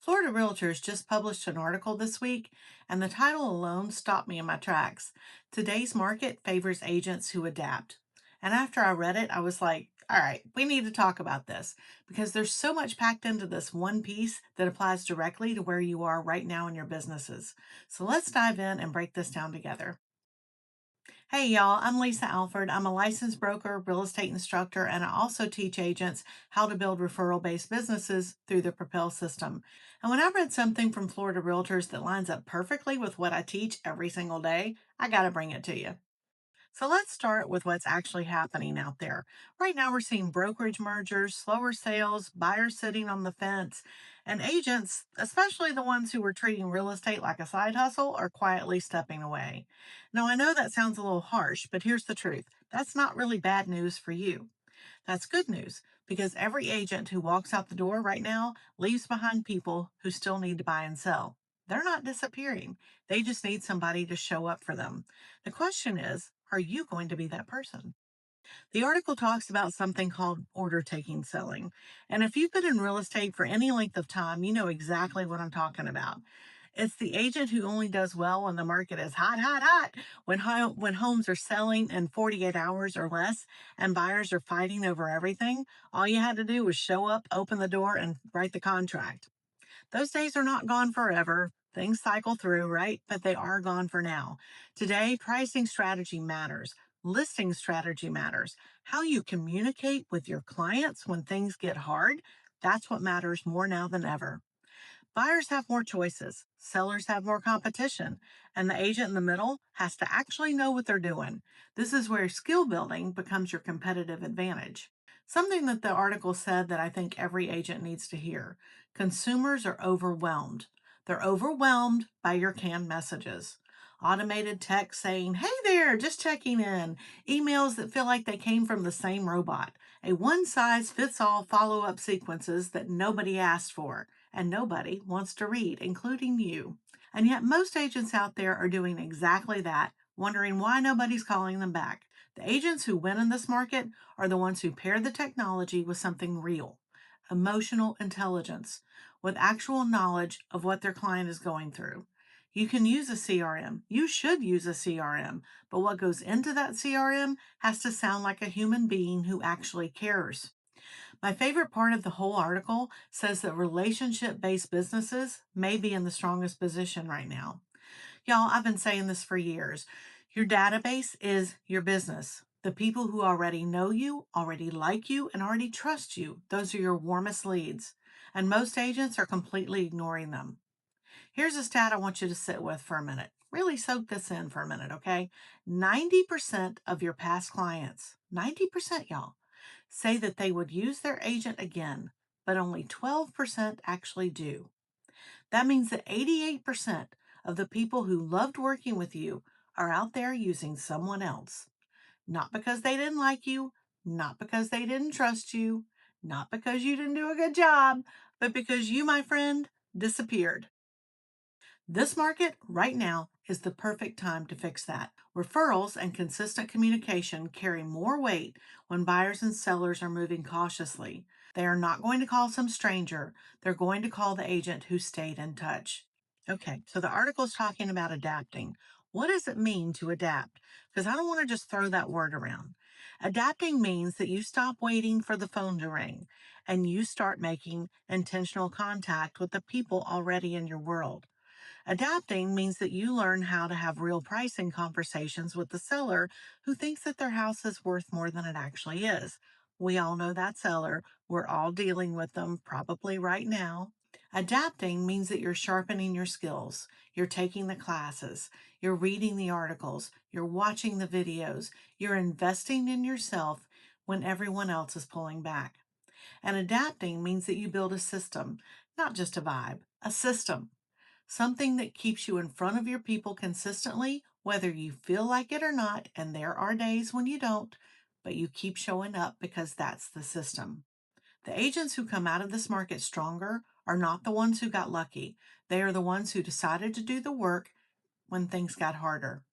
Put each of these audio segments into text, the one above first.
Florida Realtors just published an article this week, and the title alone stopped me in my tracks. Today's market favors agents who adapt. And after I read it, I was like, all right, we need to talk about this because there's so much packed into this one piece that applies directly to where you are right now in your businesses. So let's dive in and break this down together. Hey y'all, I'm Lisa Alford. I'm a licensed broker, real estate instructor, and I also teach agents how to build referral based businesses through the Propel system. And when I read something from Florida Realtors that lines up perfectly with what I teach every single day, I got to bring it to you. So let's start with what's actually happening out there. Right now, we're seeing brokerage mergers, slower sales, buyers sitting on the fence, and agents, especially the ones who were treating real estate like a side hustle, are quietly stepping away. Now, I know that sounds a little harsh, but here's the truth. That's not really bad news for you. That's good news because every agent who walks out the door right now leaves behind people who still need to buy and sell. They're not disappearing. They just need somebody to show up for them. The question is, are you going to be that person? The article talks about something called order taking selling. And if you've been in real estate for any length of time, you know exactly what I'm talking about. It's the agent who only does well when the market is hot, hot, hot, when homes are selling in 48 hours or less and buyers are fighting over everything. All you had to do was show up, open the door, and write the contract. Those days are not gone forever. Things cycle through, right? But they are gone for now. Today, pricing strategy matters. Listing strategy matters. How you communicate with your clients when things get hard, that's what matters more now than ever. Buyers have more choices, sellers have more competition, and the agent in the middle has to actually know what they're doing. This is where skill building becomes your competitive advantage. Something that the article said that I think every agent needs to hear: consumers are overwhelmed. They're overwhelmed by your canned messages. Automated text saying, hey there, just checking in. Emails that feel like they came from the same robot. A one size fits all follow up sequences that nobody asked for and nobody wants to read, including you. And yet, most agents out there are doing exactly that, wondering why nobody's calling them back. The agents who win in this market are the ones who pair the technology with something real: emotional intelligence, with actual knowledge of what their client is going through. You can use a CRM. You should use a CRM, but what goes into that CRM has to sound like a human being who actually cares. My favorite part of the whole article says that relationship based businesses may be in the strongest position right now. Y'all, I've been saying this for years. Your database is your business. The people who already know you, already like you, and already trust you, those are your warmest leads. And most agents are completely ignoring them. Here's a stat I want you to sit with for a minute. Really soak this in for a minute, okay? 90% of your past clients, 90%, y'all, say that they would use their agent again, but only 12% actually do. That means that 88% of the people who loved working with you are out there using someone else. Not because they didn't like you, not because they didn't trust you, not because you didn't do a good job, but because you, my friend, disappeared. This market right now is the perfect time to fix that. Referrals and consistent communication carry more weight when buyers and sellers are moving cautiously. They are not going to call some stranger. They're going to call the agent who stayed in touch. Okay, so the article is talking about adapting. What does it mean to adapt? Because I don't want to just throw that word around. Adapting means that you stop waiting for the phone to ring and you start making intentional contact with the people already in your world. Adapting means that you learn how to have real pricing conversations with the seller who thinks that their house is worth more than it actually is. We all know that seller. We're all dealing with them probably right now. Adapting means that you're sharpening your skills. You're taking the classes. You're reading the articles. You're watching the videos. You're investing in yourself when everyone else is pulling back. And adapting means that you build a system, not just a vibe, a system. Something that keeps you in front of your people consistently, whether you feel like it or not, and there are days when you don't, but you keep showing up because that's the system. The agents who come out of this market stronger are not the ones who got lucky. They are the ones who decided to do the work when things got harder.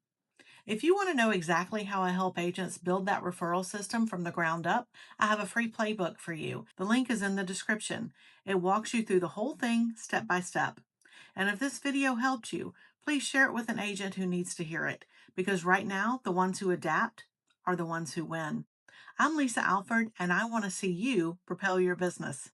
If you want to know exactly how I help agents build that referral system from the ground up, I have a free playbook for you. The link is in the description. It walks you through the whole thing step by step. And if this video helped you, please share it with an agent who needs to hear it, because right now, the ones who adapt are the ones who win. I'm Lisa Alford, and I want to see you propel your business.